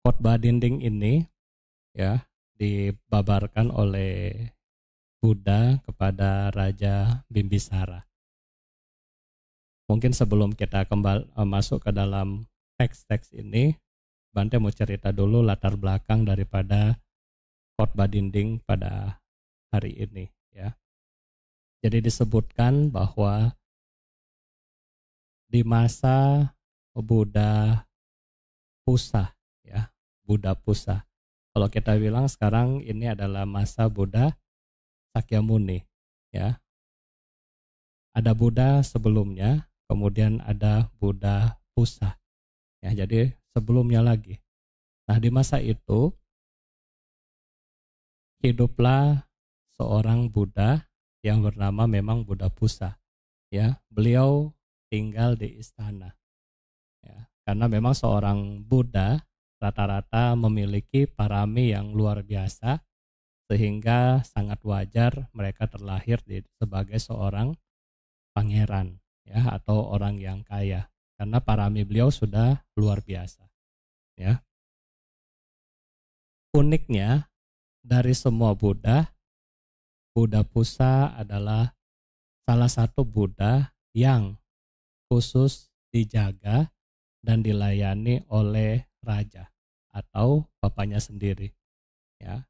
khotbah dinding ini ya dibabarkan oleh Buddha kepada Raja Bimbisara. Mungkin sebelum kita masuk ke dalam teks-teks ini, Bante mau cerita dulu latar belakang daripada khotbah dinding pada hari ini ya. Jadi disebutkan bahwa di masa Buddha Pusa ya, Buddha Pusa. Kalau kita bilang sekarang ini adalah masa Buddha Sakyamuni ya. Ada Buddha sebelumnya, kemudian ada Buddha Pusa. Ya, jadi sebelumnya lagi. Nah, di masa itu hiduplah seorang Buddha yang bernama memang Buddha Pusa. Ya, beliau tinggal di istana. Ya, karena memang seorang Buddha rata-rata memiliki parami yang luar biasa, sehingga sangat wajar mereka terlahir sebagai seorang pangeran ya, atau orang yang kaya, karena parami beliau sudah luar biasa ya. Uniknya dari semua Buddha, Buddha Pusa adalah salah satu Buddha yang khusus dijaga dan dilayani oleh raja atau bapaknya sendiri ya.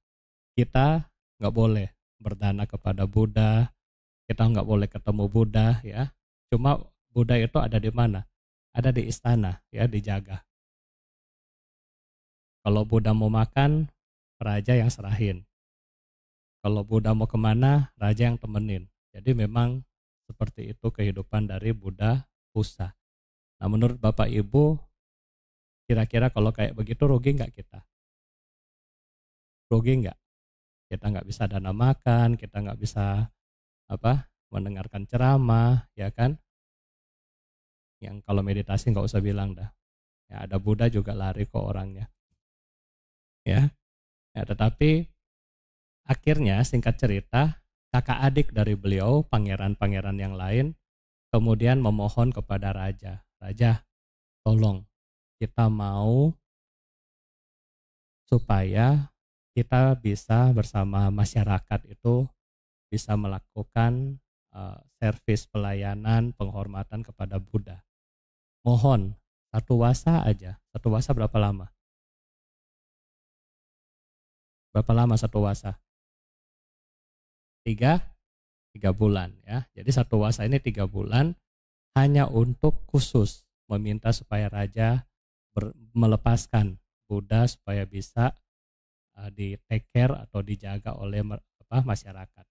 Kita nggak boleh berdana kepada Buddha, kita nggak boleh ketemu Buddha ya. Cuma Buddha itu ada di mana? Ada di istana ya, dijaga. Kalau Buddha mau makan, raja yang serahin. Kalau Buddha mau kemana, raja yang temenin. Jadi memang seperti itu kehidupan dari Buddha Pusa. Nah, menurut Bapak Ibu, kira-kira kalau kayak begitu rugi nggak kita? Rugi nggak? Kita nggak bisa dana makan, kita nggak bisa mendengarkan ceramah, ya kan? Yang kalau meditasi nggak usah bilang dah. Ya, ada Buddha juga lari kok orangnya. Ya, tetapi akhirnya singkat cerita, kakak adik dari beliau, pangeran-pangeran yang lain, kemudian memohon kepada raja. Raja, tolong kita mau supaya kita bisa bersama masyarakat itu bisa melakukan servis pelayanan penghormatan kepada Buddha. Mohon satu wasa aja. Satu wasa berapa lama? Berapa lama satu wasa? 3 bulan ya. Jadi satu wasa ini 3 bulan hanya untuk khusus meminta supaya raja melepaskan Buddha supaya bisa di take care atau dijaga oleh masyarakat.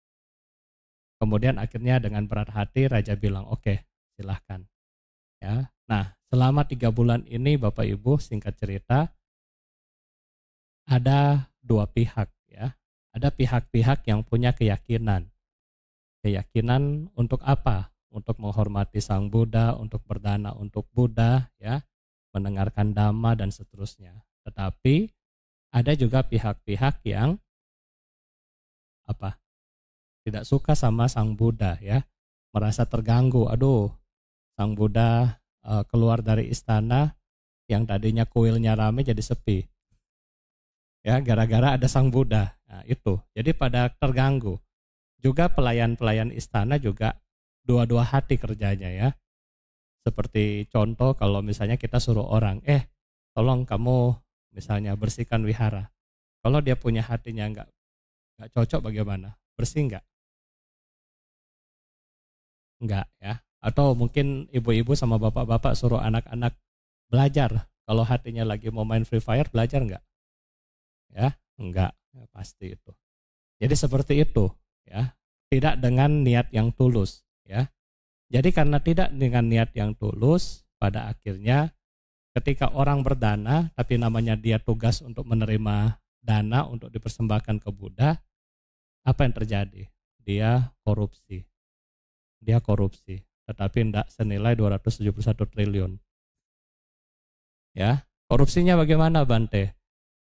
Kemudian akhirnya dengan berat hati raja bilang oke, silahkan ya. Nah, selama 3 bulan ini Bapak Ibu, singkat cerita, ada 2 pihak ya. Ada pihak-pihak yang punya keyakinan untuk apa? Untuk menghormati Sang Buddha, untuk berdana untuk Buddha ya, mendengarkan dhamma dan seterusnya. Tetapi ada juga pihak-pihak yang tidak suka sama Sang Buddha ya, merasa terganggu. Aduh, Sang Buddha keluar dari istana yang tadinya kuilnya ramai jadi sepi. Ya, gara-gara ada Sang Buddha. Nah, itu. Jadi pada terganggu. Juga pelayan-pelayan istana juga dua-dua hati kerjanya ya. Seperti contoh kalau misalnya kita suruh orang, tolong kamu misalnya bersihkan wihara. Kalau dia punya hatinya nggak cocok bagaimana? Bersih nggak? Enggak ya. Atau mungkin ibu-ibu sama bapak-bapak suruh anak-anak belajar. Kalau hatinya lagi mau main Free Fire, belajar enggak? Ya, enggak. Ya, pasti itu. Jadi seperti itu ya. Tidak dengan niat yang tulus ya. Jadi karena tidak dengan niat yang tulus, pada akhirnya ketika orang berdana tapi namanya dia tugas untuk menerima dana untuk dipersembahkan ke Buddha, apa yang terjadi? Dia korupsi. Tetapi tidak senilai 271 triliun. Ya, korupsinya bagaimana Bante?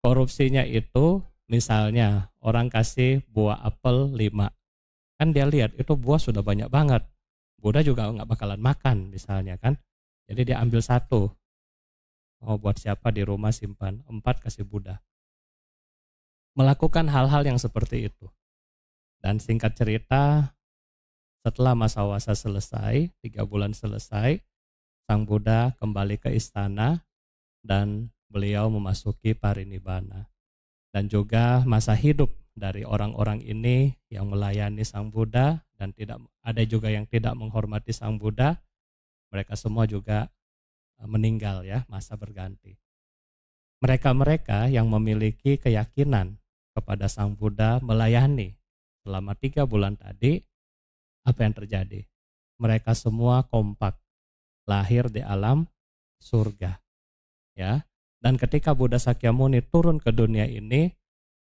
Korupsinya itu misalnya orang kasih buah apel 5. Kan dia lihat itu buah sudah banyak banget. Buddha juga nggak bakalan makan misalnya kan. Jadi dia ambil 1. mau buat siapa di rumah simpan, 4 kasih Buddha. Melakukan hal-hal yang seperti itu. Dan singkat cerita, setelah masa wasa selesai, 3 bulan selesai, Sang Buddha kembali ke istana dan beliau memasuki parinibbana. Dan juga masa hidup dari orang-orang ini yang melayani Sang Buddha dan tidak ada juga yang tidak menghormati Sang Buddha, mereka semua juga meninggal ya, masa berganti. Mereka-mereka yang memiliki keyakinan kepada Sang Buddha melayani selama 3 bulan tadi, apa yang terjadi? Mereka semua kompak lahir di alam surga. Ya. Dan ketika Buddha Sakyamuni turun ke dunia ini,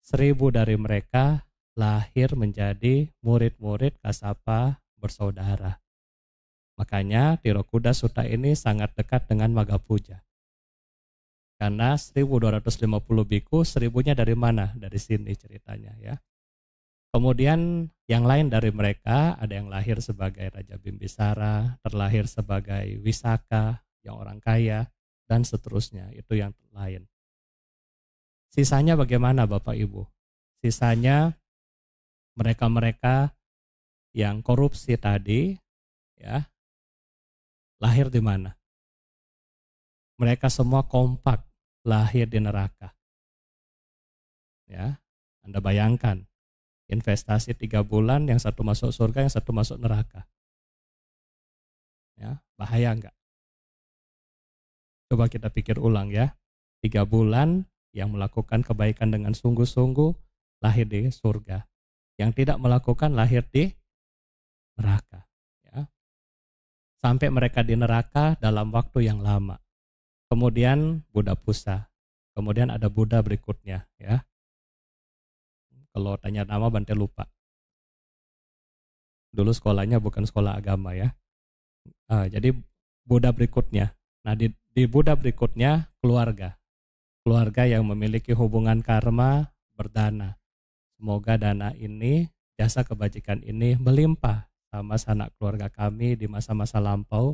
1000 dari mereka lahir menjadi murid-murid Kassapa bersaudara. Makanya Tirokuda Sutta ini sangat dekat dengan Maghapuja. Karena 1250 biku, 1000-nya dari mana? Dari sini ceritanya ya. Kemudian yang lain dari mereka ada yang lahir sebagai Raja Bimbisara, terlahir sebagai Wisaka, yang orang kaya, dan seterusnya. Itu yang lain. Sisanya bagaimana Bapak Ibu? Sisanya mereka-mereka yang korupsi tadi, ya, lahir di mana? Mereka semua kompak lahir di neraka. Ya, Anda bayangkan, investasi 3 bulan, yang satu masuk surga, yang satu masuk neraka. Ya, bahaya enggak? Coba kita pikir ulang ya. 3 bulan yang melakukan kebaikan dengan sungguh-sungguh lahir di surga. Yang tidak melakukan lahir di neraka. Ya. Sampai mereka di neraka dalam waktu yang lama. Kemudian Buddha Pusa. Kemudian ada Buddha berikutnya. Ya. Kalau tanya nama Bante lupa. Dulu sekolahnya bukan sekolah agama ya. Jadi Buddha berikutnya. Nah di Buddha berikutnya keluarga. Keluarga yang memiliki hubungan karma berdana. Semoga dana ini, jasa kebajikan ini melimpah sama sanak keluarga kami di masa-masa lampau.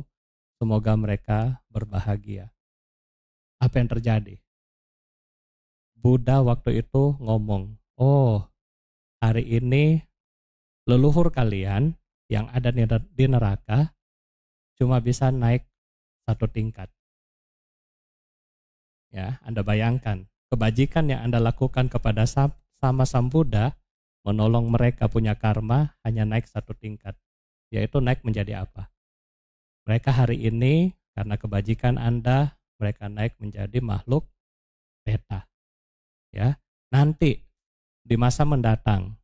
Semoga mereka berbahagia. Apa yang terjadi? Buddha waktu itu ngomong, oh hari ini leluhur kalian yang ada di neraka cuma bisa naik 1 tingkat. Ya, Anda bayangkan, kebajikan yang Anda lakukan kepada sama Sang Buddha menolong mereka punya karma hanya naik 1 tingkat. Yaitu naik menjadi apa? Mereka hari ini karena kebajikan Anda, mereka naik menjadi makhluk peta. Ya, nanti di masa mendatang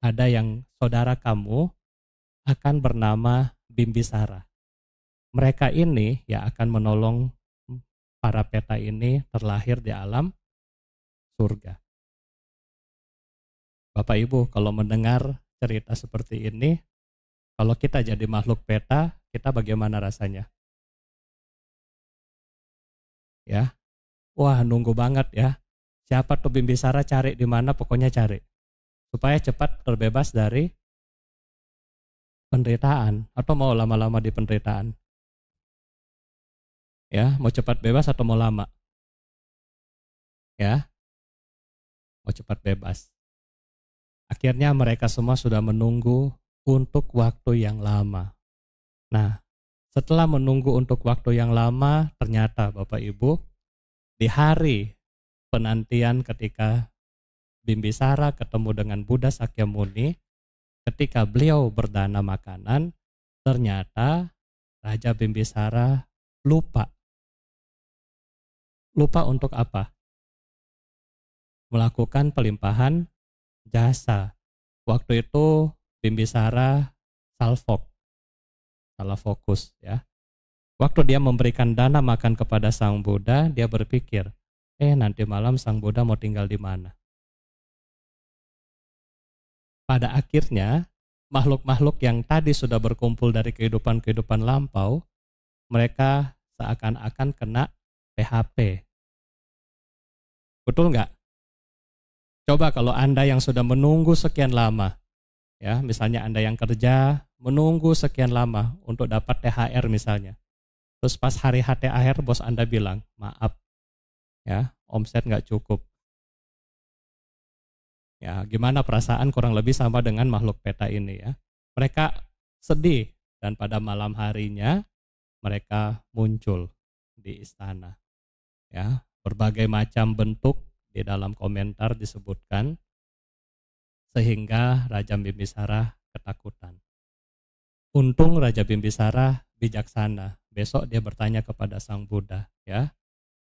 ada yang saudara kamu akan bernama Bimbisara. Mereka ini yang akan menolong para peta ini terlahir di alam surga. Bapak Ibu, kalau mendengar cerita seperti ini, kalau kita jadi makhluk peta, kita bagaimana rasanya? Ya, wah nunggu banget ya. Siapa tuh Bimbisara, cari di mana, pokoknya cari. Supaya cepat terbebas dari penderitaan, atau mau lama-lama di penderitaan. Ya, mau cepat bebas atau mau lama? Ya, mau cepat bebas. Akhirnya mereka semua sudah menunggu untuk waktu yang lama. Nah, setelah menunggu untuk waktu yang lama, ternyata Bapak Ibu, di hari penantian ketika Bimbisara ketemu dengan Buddha Sakyamuni, ketika beliau berdana makanan, ternyata Raja Bimbisara lupa. Lupa untuk apa? Melakukan pelimpahan jasa. Waktu itu Bimbisara salah fokus ya. Waktu dia memberikan dana makan kepada Sang Buddha, dia berpikir, nanti malam Sang Buddha mau tinggal di mana? Pada akhirnya, makhluk-makhluk yang tadi sudah berkumpul dari kehidupan-kehidupan lampau, mereka seakan-akan kena PHP. Betul nggak? Coba kalau Anda yang sudah menunggu sekian lama, ya misalnya Anda yang kerja menunggu sekian lama untuk dapat THR misalnya. Terus pas hari THR bos Anda bilang, maaf ya, omset nggak cukup. Ya, gimana perasaan kurang lebih sama dengan makhluk peta ini ya. Mereka sedih dan pada malam harinya mereka muncul di istana. Ya, berbagai macam bentuk di dalam komentar disebutkan sehingga Raja Bimbisara ketakutan. Untung Raja Bimbisara bijaksana. Besok dia bertanya kepada Sang Buddha, ya.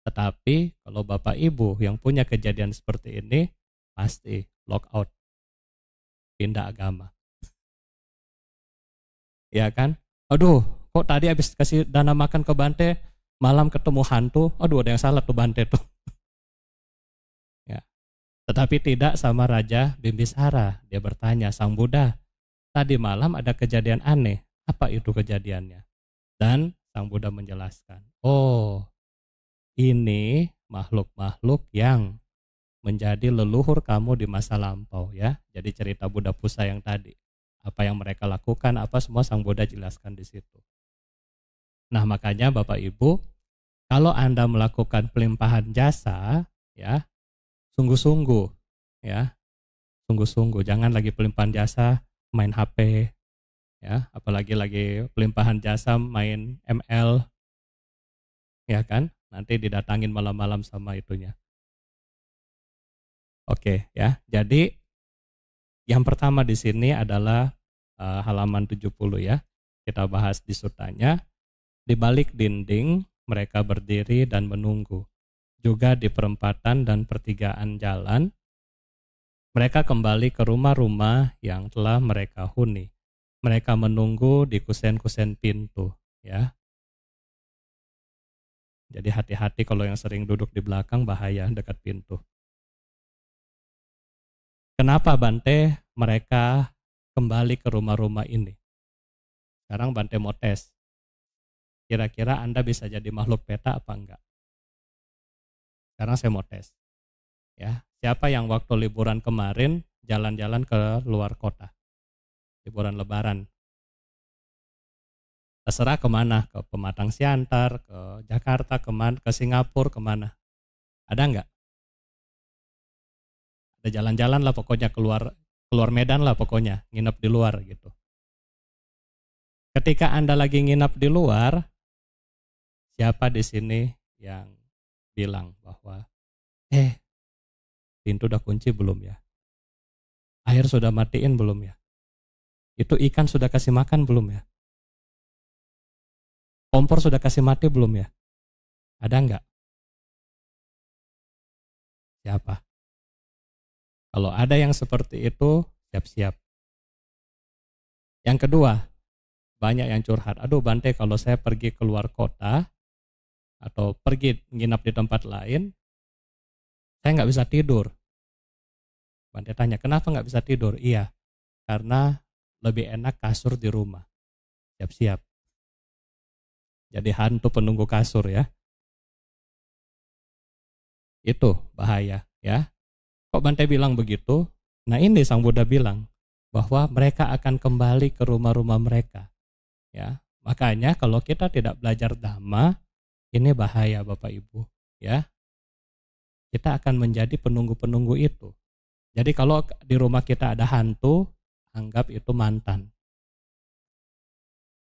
Tetapi kalau Bapak Ibu yang punya kejadian seperti ini pasti lock out, pindah agama. Ya kan? Aduh, kok tadi habis kasih dana makan ke Bante, malam ketemu hantu. Aduh, ada yang salah tuh Bante tuh. Ya. Tetapi tidak sama Raja Bimbisara. Dia bertanya, Sang Buddha, tadi malam ada kejadian aneh. Apa itu kejadiannya? Dan Sang Buddha menjelaskan, oh, ini makhluk-makhluk yang menjadi leluhur kamu di masa lampau ya. Jadi cerita Buddha Pusa yang tadi. Apa yang mereka lakukan, apa semua Sang Buddha jelaskan di situ. Nah, makanya Bapak Ibu, kalau Anda melakukan pelimpahan jasa, ya, sungguh-sungguh, ya, sungguh-sungguh. Jangan lagi pelimpahan jasa main HP, ya, apalagi lagi pelimpahan jasa main ML, ya kan? Nanti didatangin malam-malam sama itunya. Oke, ya. Jadi yang pertama di sini adalah halaman 70 ya. Kita bahas di sutanya. Di balik dinding mereka berdiri dan menunggu. Juga di perempatan dan pertigaan jalan, mereka kembali ke rumah-rumah yang telah mereka huni. Mereka menunggu di kusen-kusen pintu, ya. Jadi hati-hati kalau yang sering duduk di belakang, bahaya dekat pintu. Kenapa Bante mereka kembali ke rumah-rumah ini? Sekarang Bante mau tes. Kira-kira Anda bisa jadi makhluk peta apa enggak? Sekarang saya mau tes. Ya, siapa yang waktu liburan kemarin jalan-jalan ke luar kota? Liburan Lebaran. Terserah kemana, ke Pematang Siantar, ke Jakarta, ke Singapura, kemana? Ada enggak? Ada jalan-jalan lah pokoknya, keluar Medan lah pokoknya, nginep di luar gitu. Ketika Anda lagi nginep di luar, siapa di sini yang bilang bahwa pintu udah kunci belum ya? Air sudah matiin belum ya? Itu ikan sudah kasih makan belum ya? Kompor sudah kasih mati belum ya? Ada enggak? Siapa? Kalau ada yang seperti itu, siap-siap. Yang kedua, banyak yang curhat. Aduh Bante, kalau saya pergi keluar kota atau pergi nginap di tempat lain, saya nggak bisa tidur. Bante tanya, kenapa nggak bisa tidur? Iya, karena lebih enak kasur di rumah. Siap-siap. Jadi hantu penunggu kasur ya. Itu bahaya ya. Kok Bante bilang begitu? Nah ini Sang Buddha bilang bahwa mereka akan kembali ke rumah-rumah mereka. Ya, makanya kalau kita tidak belajar Dhamma, ini bahaya Bapak Ibu. Ya, kita akan menjadi penunggu-penunggu itu. Jadi kalau di rumah kita ada hantu, anggap itu mantan.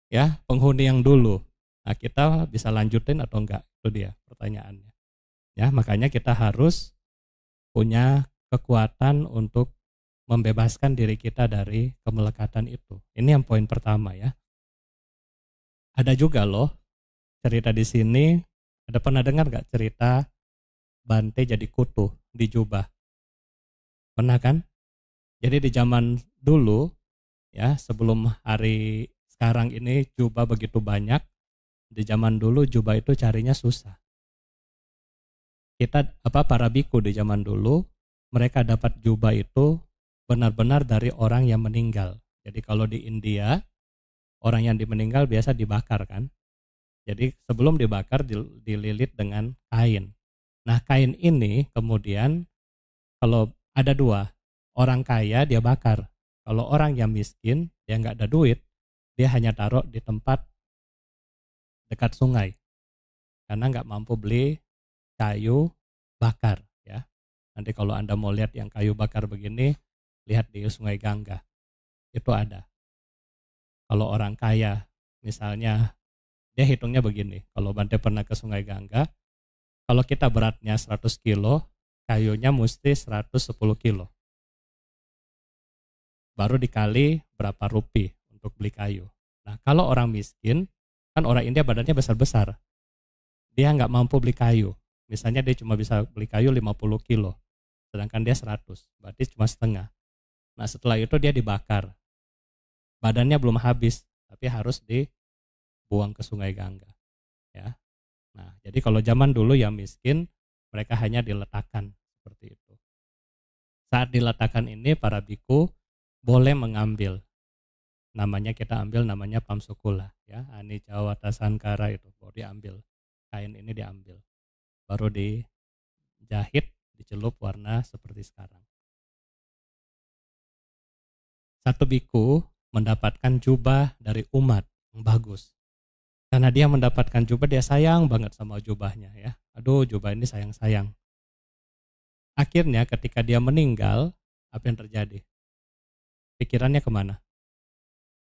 Ya, penghuni yang dulu. Nah, kita bisa lanjutin atau enggak? Itu dia pertanyaannya. Ya, makanya kita harus punya kekuatan untuk membebaskan diri kita dari kemelekatan itu. Ini yang poin pertama ya. Ada juga loh cerita di sini. Ada pernah dengar nggak cerita Bante jadi kutu di jubah? Pernah kan? Jadi di zaman dulu ya, sebelum hari sekarang ini jubah begitu banyak, di zaman dulu jubah itu carinya susah. Para biku di zaman dulu, mereka dapat jubah itu benar-benar dari orang yang meninggal. Jadi kalau di India, orang yang meninggal biasa dibakar kan. Jadi sebelum dibakar dililit dengan kain. Nah kain ini kemudian kalau ada dua, orang kaya dia bakar. Kalau orang yang miskin dia nggak ada duit, dia hanya taruh di tempat dekat sungai. Karena nggak mampu beli kayu bakar ya. Nanti kalau Anda mau lihat yang kayu bakar begini, lihat di Sungai Gangga. Itu ada. Kalau orang kaya, misalnya dia hitungnya begini. Kalau Bante pernah ke Sungai Gangga, kalau kita beratnya 100 kilo, kayunya mesti 110 kilo. Baru dikali berapa rupiah untuk beli kayu. Nah, kalau orang miskin, kan orang India badannya besar-besar. Dia nggak mampu beli kayu. Misalnya dia cuma bisa beli kayu 50 kilo, sedangkan dia 100, berarti cuma setengah. Nah, setelah itu dia dibakar. Badannya belum habis, tapi harus dibuang ke Sungai Gangga. Ya. Nah, jadi kalau zaman dulu yang miskin, mereka hanya diletakkan seperti itu. Saat diletakkan ini, para biku boleh mengambil. Namanya kita ambil namanya pamsukula, ya, anicca wata sankara itu, baru diambil. Kain ini diambil. Baru dijahit, dicelup warna seperti sekarang. Satu biku mendapatkan jubah dari umat yang bagus. Karena dia mendapatkan jubah, dia sayang banget sama jubahnya ya. Aduh, jubah ini sayang-sayang. Akhirnya ketika dia meninggal, apa yang terjadi? Pikirannya kemana?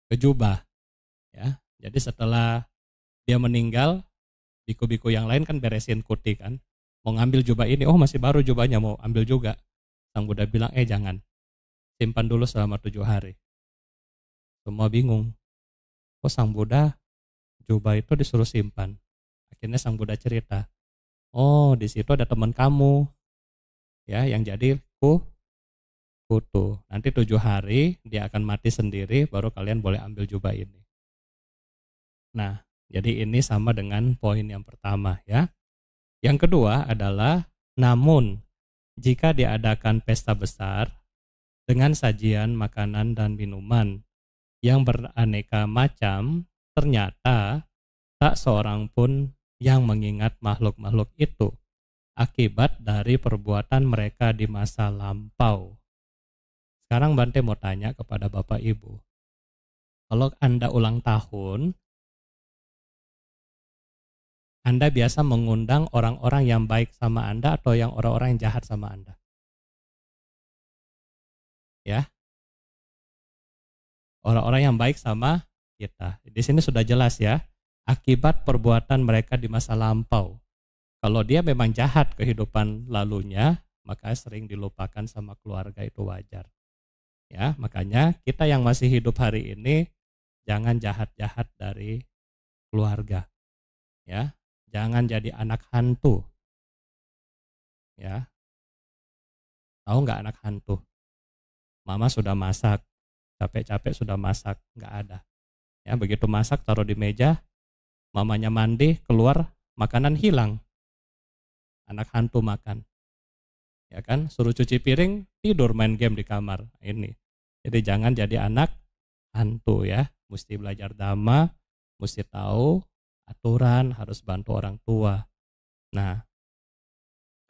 Ke jubah. Ya. Jadi setelah dia meninggal, biku-biku yang lain kan beresin kuti kan. Mau ngambil jubah ini, oh masih baru jubahnya, mau ambil juga. Sang Buddha bilang, jangan. Simpan dulu selama 7 hari. Semua bingung. Kok Sang Buddha jubah itu disuruh simpan? Akhirnya Sang Buddha cerita, oh di situ ada teman kamu ya yang jadi kutu. Nanti 7 hari dia akan mati sendiri, baru kalian boleh ambil jubah ini. Nah, jadi ini sama dengan poin yang pertama ya. Yang kedua adalah, namun jika diadakan pesta besar dengan sajian makanan dan minuman yang beraneka macam, ternyata tak seorang pun yang mengingat makhluk-makhluk itu akibat dari perbuatan mereka di masa lampau. Sekarang Bante mau tanya kepada Bapak Ibu, kalau Anda ulang tahun, Anda biasa mengundang orang-orang yang baik sama Anda atau yang orang-orang yang jahat sama Anda? Ya, orang-orang yang baik sama kita. Di sini sudah jelas ya, akibat perbuatan mereka di masa lampau. Kalau dia memang jahat kehidupan lalunya, maka sering dilupakan sama keluarga, itu wajar. Ya, makanya kita yang masih hidup hari ini jangan jahat-jahat dari keluarga. Ya, jangan jadi anak hantu. Ya. Tahu nggak anak hantu? Mama sudah masak, capek-capek sudah masak, nggak ada. Ya, begitu masak taruh di meja, mamanya mandi, keluar, makanan hilang. Anak hantu makan. Ya kan, suruh cuci piring, tidur main game di kamar. Ini. Jadi jangan jadi anak hantu ya. Mesti belajar dhamma, mesti tahu aturan, harus bantu orang tua. Nah,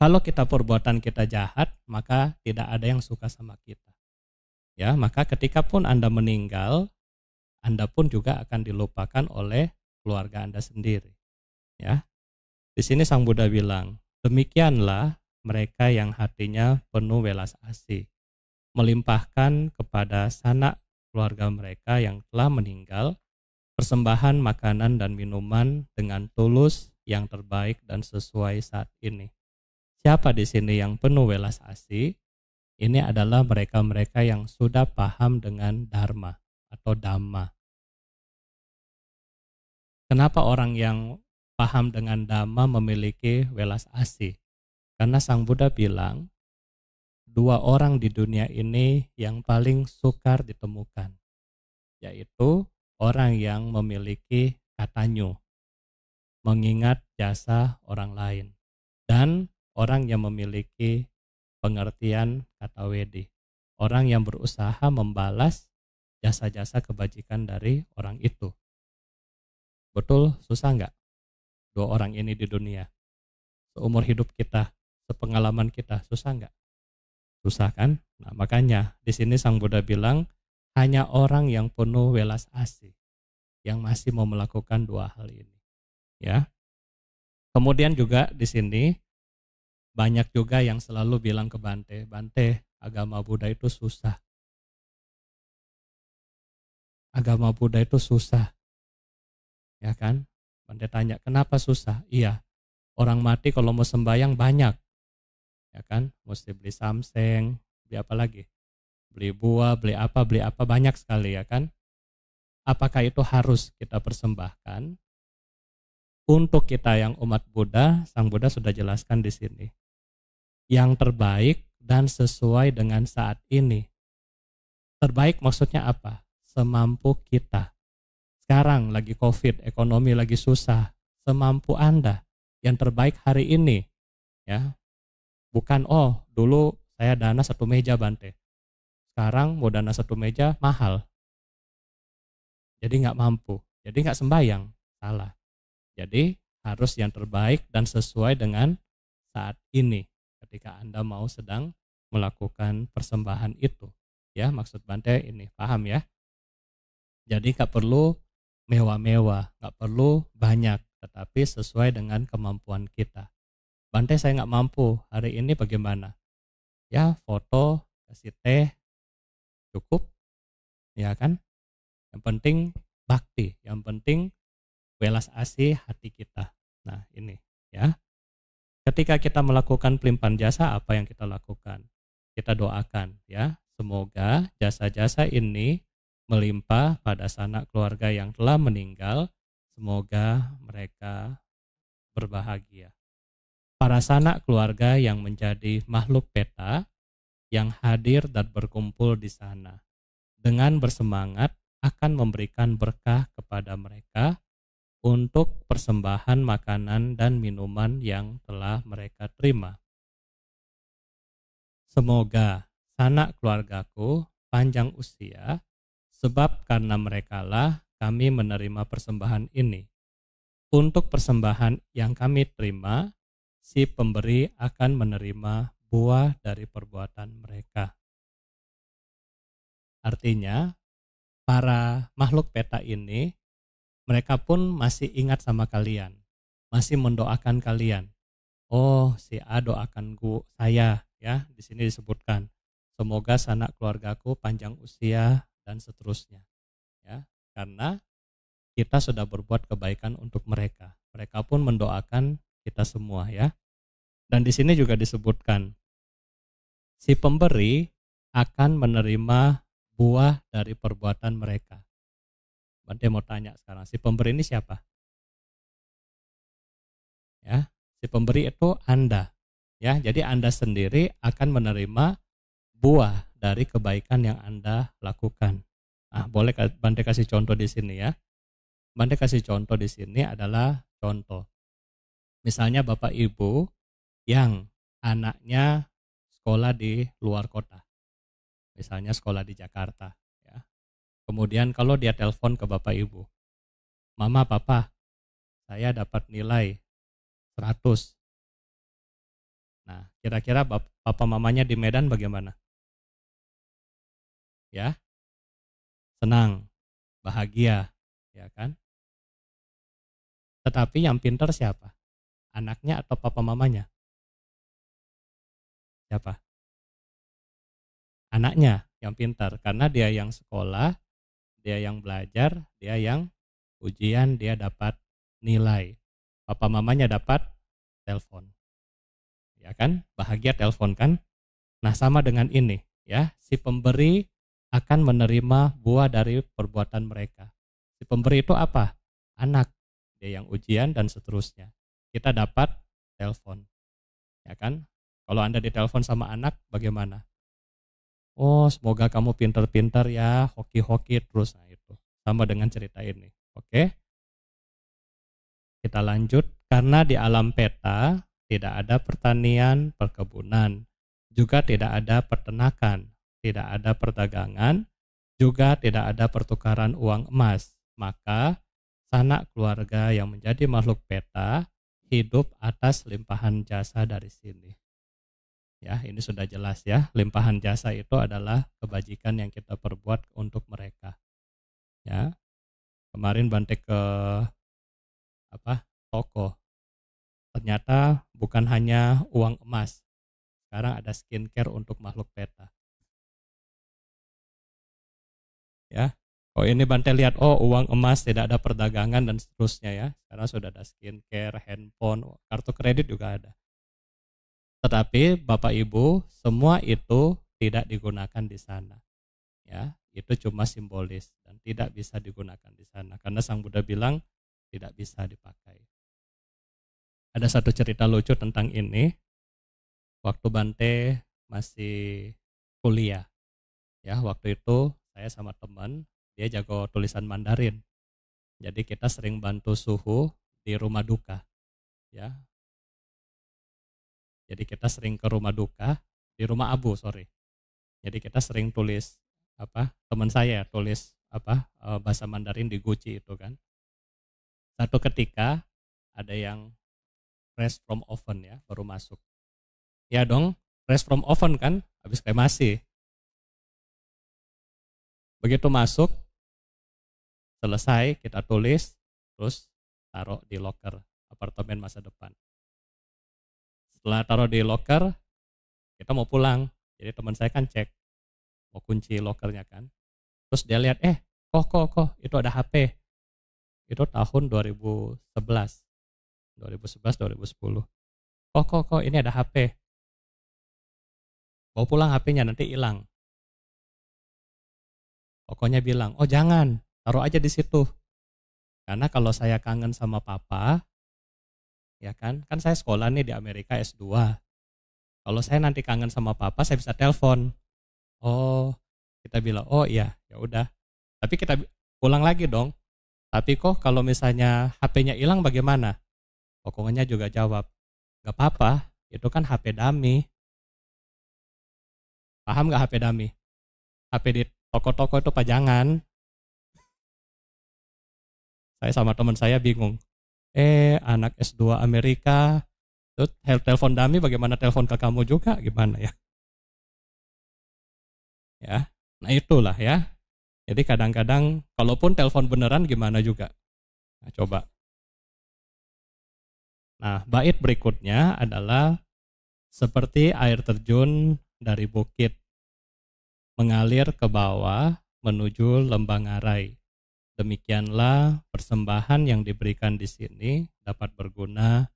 kalau kita perbuatan kita jahat, maka tidak ada yang suka sama kita. Ya, maka ketika pun Anda meninggal, Anda pun juga akan dilupakan oleh keluarga Anda sendiri. Ya. Di sini Sang Buddha bilang, demikianlah mereka yang hatinya penuh welas asih, melimpahkan kepada sanak keluarga mereka yang telah meninggal persembahan makanan dan minuman dengan tulus yang terbaik dan sesuai saat ini. Siapa di sini yang penuh welas asih? Ini adalah mereka-mereka yang sudah paham dengan dharma atau dhamma. Kenapa orang yang paham dengan dhamma memiliki welas asih? Karena Sang Buddha bilang, 2 orang di dunia ini yang paling sukar ditemukan, yaitu orang yang memiliki katanyu, mengingat jasa orang lain, dan orang yang memiliki pengertian kata wedi, orang yang berusaha membalas jasa-jasa kebajikan dari orang itu. Betul, susah nggak 2 orang ini di dunia? Seumur hidup kita, sepengalaman kita, susah nggak? Susah kan? Nah, makanya di sini Sang Buddha bilang hanya orang yang penuh welas asih yang masih mau melakukan 2 hal ini. Ya. Kemudian juga di sini Banyak juga yang selalu bilang ke Bante, Bante, agama Buddha itu susah. Agama Buddha itu susah, ya kan? Bante tanya, kenapa susah? Iya, orang mati kalau mau sembahyang banyak, ya kan? Mesti beli samseng, beli apa lagi? Beli buah, beli apa, banyak sekali, ya kan? Apakah itu harus kita persembahkan? Untuk kita yang umat Buddha, Sang Buddha sudah jelaskan di sini. Yang terbaik dan sesuai dengan saat ini. Terbaik maksudnya apa? Semampu kita. Sekarang lagi COVID, ekonomi lagi susah. Semampu Anda. Yang terbaik hari ini, ya. Bukan, oh dulu saya dana satu meja Bante. Sekarang mau dana satu meja mahal. Jadi nggak mampu. Jadi nggak sembahyang. Salah. Jadi harus yang terbaik dan sesuai dengan saat ini. Ketika Anda mau sedang melakukan persembahan itu. Ya, maksud Bante ini, paham ya? Jadi nggak perlu mewah-mewah, nggak perlu banyak, tetapi sesuai dengan kemampuan kita. Bante saya nggak mampu, hari ini bagaimana? Ya foto, kasih teh, cukup, ya kan? Yang penting bakti, yang penting welas asih hati kita. Nah ini ya, ketika kita melakukan pelimpahan jasa, apa yang kita lakukan? Kita doakan ya, semoga jasa-jasa ini melimpah pada sanak keluarga yang telah meninggal, semoga mereka berbahagia. Para sanak keluarga yang menjadi makhluk peta yang hadir dan berkumpul di sana dengan bersemangat akan memberikan berkah kepada mereka untuk persembahan makanan dan minuman yang telah mereka terima. Semoga sanak keluargaku panjang usia, sebab karena merekalah kami menerima persembahan ini. Untuk persembahan yang kami terima, si pemberi akan menerima buah dari perbuatan mereka. Artinya, para makhluk peta ini, mereka pun masih ingat sama kalian, masih mendoakan kalian. Oh, si A doakan saya, ya. Di sini disebutkan, semoga sanak keluargaku panjang usia dan seterusnya, ya. Karena kita sudah berbuat kebaikan untuk mereka. Mereka pun mendoakan kita semua, ya. Dan di sini juga disebutkan, si pemberi akan menerima buah dari perbuatan mereka. Bante mau tanya sekarang, si pemberi ini siapa? Ya, si pemberi itu Anda. Ya, jadi Anda sendiri akan menerima buah dari kebaikan yang Anda lakukan. Nah, boleh Bante kasih contoh di sini ya. Bante kasih contoh di sini adalah contoh. Misalnya Bapak Ibu yang anaknya sekolah di luar kota. Misalnya sekolah di Jakarta, ya. Kemudian kalau dia telepon ke Bapak Ibu, Mama, Papa, saya dapat nilai 100. Nah, kira-kira papa mamanya di Medan bagaimana? Ya, senang, bahagia, ya kan? Tetapi yang pintar siapa? Anaknya atau papa mamanya? Siapa? Anaknya yang pintar, karena dia yang sekolah, dia yang belajar, dia yang ujian, dia dapat nilai. Papa mamanya dapat telepon. Ya kan? Bahagia telepon kan? Nah, sama dengan ini, ya. Si pemberi akan menerima buah dari perbuatan mereka. Si pemberi itu apa? Anak. Dia yang ujian dan seterusnya. Kita dapat telepon. Ya kan? Kalau Anda ditelepon sama anak, bagaimana? Oh, semoga kamu pintar-pintar ya, hoki-hoki terus. Nah, itu sama dengan cerita ini. Oke, kita lanjut. Karena di alam peta tidak ada pertanian, perkebunan, juga tidak ada peternakan, tidak ada perdagangan, juga tidak ada pertukaran uang emas. Maka sanak keluarga yang menjadi makhluk peta hidup atas limpahan jasa dari sini. Ya, ini sudah jelas ya. Limpahan jasa itu adalah kebajikan yang kita perbuat untuk mereka. Ya. Kemarin Bante ke toko. Ternyata bukan hanya uang emas, sekarang ada skincare untuk makhluk peta. Ya, oh ini Bante lihat, oh uang emas tidak ada perdagangan dan seterusnya ya. Sekarang sudah ada skincare, handphone, kartu kredit juga ada. Tetapi Bapak Ibu, semua itu tidak digunakan di sana. Ya, itu cuma simbolis dan tidak bisa digunakan di sana karena Sang Buddha bilang tidak bisa dipakai. Ada satu cerita lucu tentang ini. Waktu Bante masih kuliah, ya waktu itu saya sama teman, dia jago tulisan Mandarin. Jadi kita sering bantu suhu di rumah duka, ya. Jadi kita sering ke rumah duka, di rumah Abu, sorry. Jadi kita sering tulis apa? Teman saya tulis apa? Bahasa Mandarin di guci itu kan. Satu ketika ada yang fresh from oven ya, baru masuk. Ya dong, fresh from oven kan, habis kremasi. Begitu masuk, selesai kita tulis, terus taruh di locker apartemen masa depan. Setelah taruh di locker, kita mau pulang. Jadi teman saya kan cek, mau kunci lockernya kan. Terus dia lihat, kok, itu ada HP. Itu tahun 2011, 2010. Kok, ini ada HP. Mau pulang HP-nya nanti hilang. Pokoknya bilang, oh jangan, taruh aja di situ. Karena kalau saya kangen sama papa, ya kan saya sekolah nih di Amerika S2. Kalau saya nanti kangen sama papa, saya bisa telepon. Oh, kita bilang, oh iya, ya udah. Tapi kita pulang lagi dong. Tapi kok kalau misalnya HP-nya hilang bagaimana? Pokoknya juga jawab, gak apa-apa, itu kan HP dummy. Paham gak HP dummy? HP di toko-toko itu pajangan. Saya sama teman saya bingung. Anak S2 Amerika, terus telepon dummy bagaimana telepon ke kamu juga, gimana ya? Ya, nah itulah ya. Jadi kadang-kadang kalaupun telepon beneran gimana juga. Nah, coba. Nah, bait berikutnya adalah seperti air terjun dari bukit mengalir ke bawah menuju lembah ngarai. Demikianlah persembahan yang diberikan di sini dapat berguna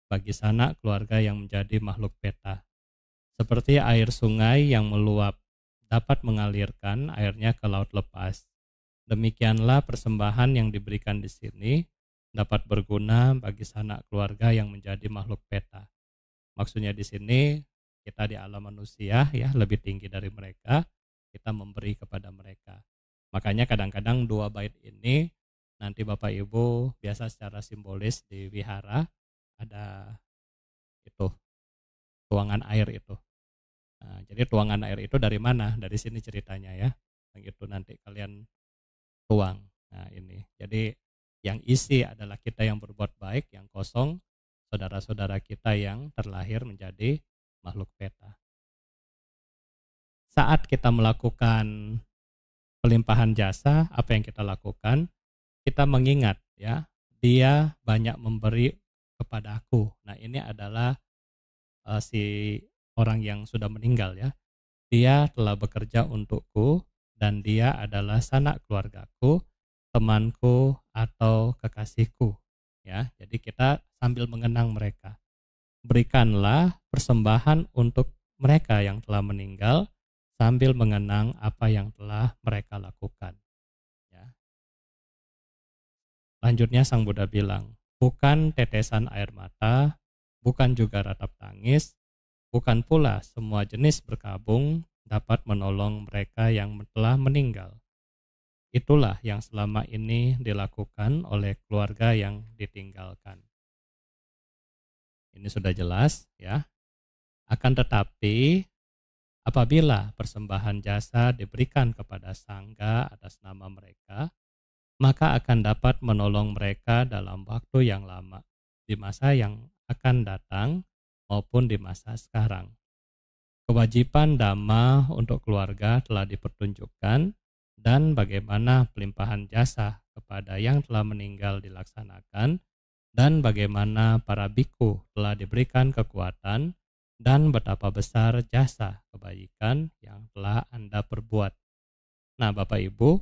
bagi sanak keluarga yang menjadi makhluk peta. Seperti air sungai yang meluap dapat mengalirkan airnya ke laut lepas. Demikianlah persembahan yang diberikan di sini dapat berguna bagi sanak keluarga yang menjadi makhluk peta. Maksudnya di sini kita di alam manusia ya lebih tinggi dari mereka, kita memberi kepada mereka. Makanya kadang-kadang dua bait ini nanti Bapak Ibu biasa secara simbolis di wihara ada itu tuangan air itu. Nah, jadi tuangan air itu dari mana? Dari sini ceritanya ya. Yang itu nanti kalian tuang. Nah ini. Jadi yang isi adalah kita yang berbuat baik, yang kosong saudara-saudara kita yang terlahir menjadi makhluk peta. Saat kita melakukan pelimpahan jasa, apa yang kita lakukan? Kita mengingat ya, dia banyak memberi kepada aku. Nah ini adalah si orang yang sudah meninggal ya. Dia telah bekerja untukku dan dia adalah sanak keluargaku, temanku atau kekasihku. Ya, jadi kita sambil mengenang mereka. Berikanlah persembahan untuk mereka yang telah meninggal sambil mengenang apa yang telah mereka lakukan. Ya. Lanjutnya Sang Buddha bilang, bukan tetesan air mata, bukan juga ratap tangis, bukan pula semua jenis berkabung dapat menolong mereka yang telah meninggal. Itulah yang selama ini dilakukan oleh keluarga yang ditinggalkan. Ini sudah jelas ya. Akan tetapi apabila persembahan jasa diberikan kepada sangga atas nama mereka, maka akan dapat menolong mereka dalam waktu yang lama, di masa yang akan datang maupun di masa sekarang. Kewajiban dhamma untuk keluarga telah dipertunjukkan dan bagaimana pelimpahan jasa kepada yang telah meninggal dilaksanakan dan bagaimana para biku telah diberikan kekuatan dan betapa besar jasa kebaikan yang telah Anda perbuat. Nah, Bapak Ibu,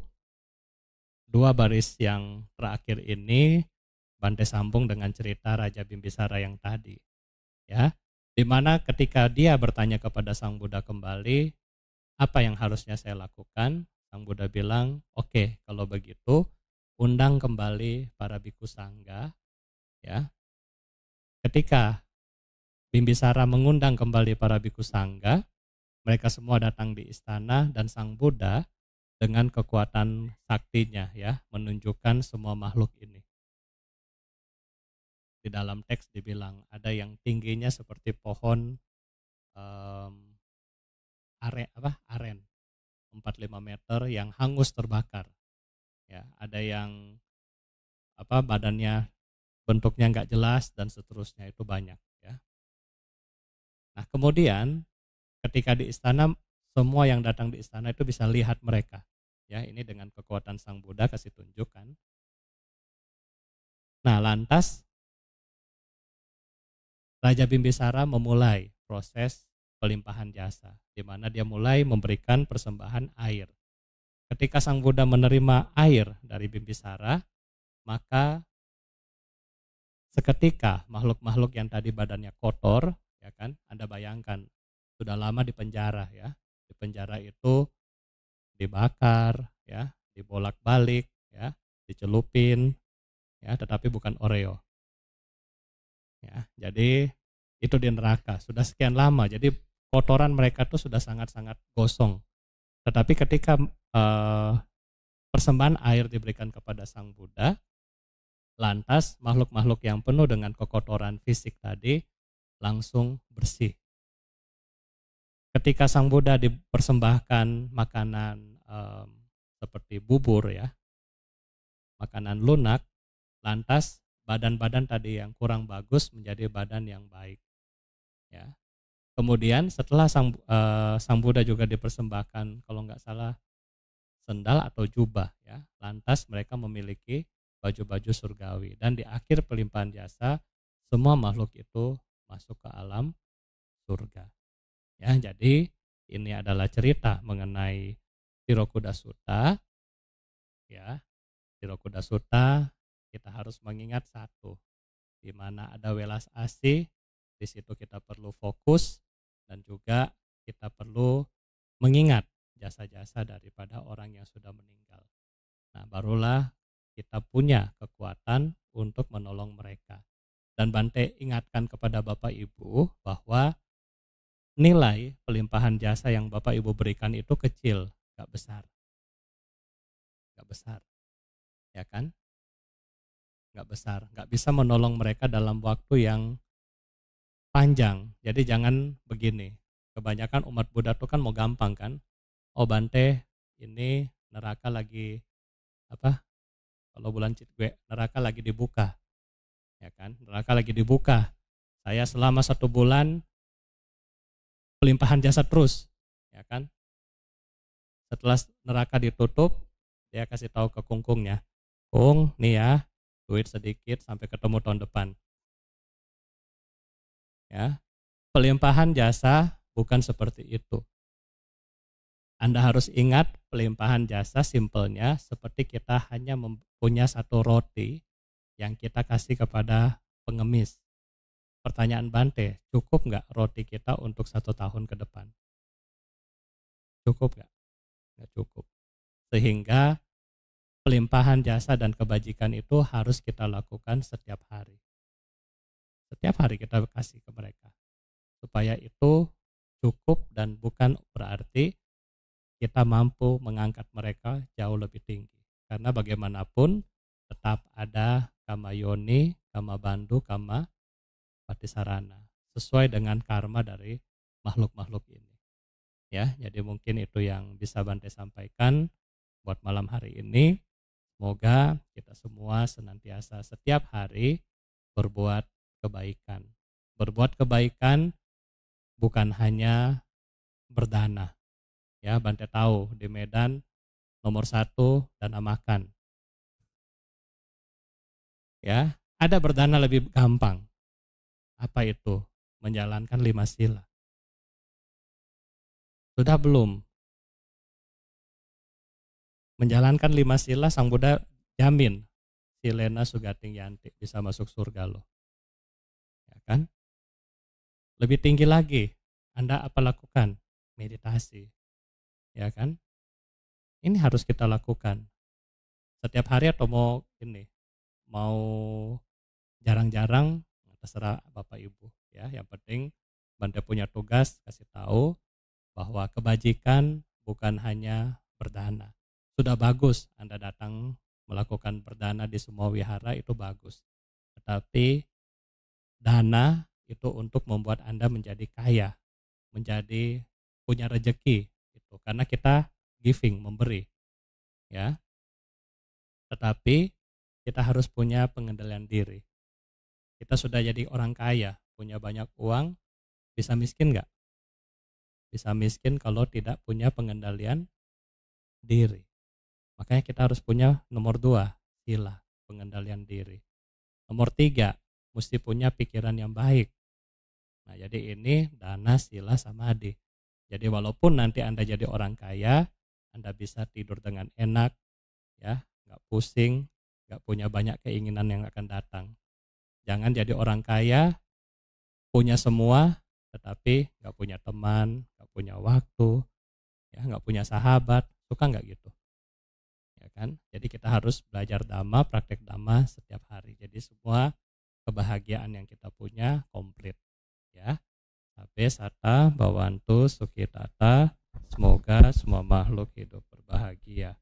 dua baris yang terakhir ini Bante sambung dengan cerita Raja Bimbisara yang tadi, ya. Di mana ketika dia bertanya kepada Sang Buddha kembali, apa yang harusnya saya lakukan? Sang Buddha bilang, oke, kalau begitu undang kembali para biku sangga, ya. Ketika Bimbisara mengundang kembali para biku sangga, mereka semua datang di istana dan Sang Buddha dengan kekuatan saktinya, ya, menunjukkan semua makhluk ini. Di dalam teks dibilang ada yang tingginya seperti pohon aren 4-5 meter yang hangus terbakar, ya. Ada yang badannya bentuknya nggak jelas dan seterusnya, itu banyak, ya. Nah, kemudian ketika di istana, semua yang datang di istana itu bisa lihat mereka, ya. Ini dengan kekuatan Sang Buddha kasih tunjukkan. Nah, lantas Raja Bimbisara memulai proses pelimpahan jasa, di mana dia mulai memberikan persembahan air. Ketika Sang Buddha menerima air dari Bimbisara, maka seketika makhluk-makhluk yang tadi badannya kotor, ya kan, Anda bayangkan sudah lama di penjara, ya. Di penjara itu dibakar, ya, dibolak-balik, ya, dicelupin, ya, tetapi bukan Oreo. Ya, jadi itu di neraka sudah sekian lama. Jadi kotoran mereka tuh sudah sangat-sangat gosong. Tetapi ketika persembahan air diberikan kepada Sang Buddha, lantas makhluk-makhluk yang penuh dengan kekotoran fisik tadi langsung bersih. Ketika Sang Buddha dipersembahkan makanan seperti bubur, ya, makanan lunak, lantas badan-badan tadi yang kurang bagus menjadi badan yang baik, ya. Kemudian setelah Sang Buddha juga dipersembahkan kalau nggak salah sendal atau jubah, ya. Lantas mereka memiliki baju-baju surgawi dan di akhir pelimpahan jasa semua makhluk itu masuk ke alam surga. Ya, jadi ini adalah cerita mengenai Tirokuda Sutta, ya. Tirokuda Sutta kita harus mengingat satu, di mana ada welas asih, di situ kita perlu fokus dan juga kita perlu mengingat jasa-jasa daripada orang yang sudah meninggal. Nah, barulah kita punya kekuatan untuk menolong mereka. Dan Bante ingatkan kepada Bapak Ibu bahwa nilai pelimpahan jasa yang Bapak Ibu berikan itu kecil, gak besar. Gak besar, ya kan? Gak besar, gak bisa menolong mereka dalam waktu yang panjang. Jadi jangan begini, kebanyakan umat Buddha itu kan mau gampang kan. Oh Bante, ini neraka lagi kalau bulan Citgue, neraka lagi dibuka, ya kan? Neraka lagi dibuka. Saya selama 1 bulan pelimpahan jasa terus, ya kan? Setelah neraka ditutup, dia kasih tahu ke kungkungnya, Kung, nih ya, duit sedikit sampai ketemu tahun depan. Ya, pelimpahan jasa bukan seperti itu. Anda harus ingat pelimpahan jasa simpelnya seperti kita hanya mempunyai 1 roti yang kita kasih kepada pengemis. Pertanyaan Bante, cukup nggak roti kita untuk 1 tahun ke depan? Cukup nggak? Nggak cukup. Sehingga pelimpahan jasa dan kebajikan itu harus kita lakukan setiap hari. Setiap hari kita kasih ke mereka. Supaya itu cukup dan bukan berarti kita mampu mengangkat mereka jauh lebih tinggi. Karena bagaimanapun tetap ada kama yoni, kama bandhu, kama patisarana. Sesuai dengan karma dari makhluk-makhluk ini. Ya, jadi mungkin itu yang bisa Bante sampaikan buat malam hari ini. Semoga kita semua senantiasa setiap hari berbuat kebaikan. Berbuat kebaikan bukan hanya berdana. Ya, Bante tahu di Medan nomor 1 dana makan. Ya, Ada berdana lebih gampang. Apa itu? Menjalankan 5 sila. Sudah belum? Menjalankan 5 sila Sang Buddha jamin silena sugating yanti, bisa masuk surga loh. Ya kan? Lebih tinggi lagi, Anda apa lakukan? Meditasi. Ya kan? Ini harus kita lakukan. Setiap hari atau mau jarang-jarang, terserah Bapak Ibu. Ya, yang penting Bante punya tugas kasih tahu bahwa kebajikan bukan hanya berdana. Sudah bagus Anda datang melakukan berdana di semua wihara, itu bagus. Tetapi dana itu untuk membuat Anda menjadi kaya, menjadi punya rejeki itu karena kita giving, memberi, ya. Tetapi kita harus punya pengendalian diri. Kita sudah jadi orang kaya, punya banyak uang, bisa miskin nggak? Bisa miskin kalau tidak punya pengendalian diri. Makanya kita harus punya nomor 2, sila, pengendalian diri. Nomor 3, mesti punya pikiran yang baik. Nah, jadi ini dana, sila, samadhi. Jadi walaupun nanti Anda jadi orang kaya, Anda bisa tidur dengan enak, ya, nggak pusing, nggak punya banyak keinginan yang akan datang. Jangan jadi orang kaya, punya semua, tetapi nggak punya teman, nggak punya waktu, ya, nggak punya sahabat. Suka nggak gitu? Ya kan? Jadi kita harus belajar dhamma, praktek dhamma setiap hari. Jadi semua kebahagiaan yang kita punya komplit, ya. Sabe sata bawantu sukitata, semoga semua makhluk hidup berbahagia.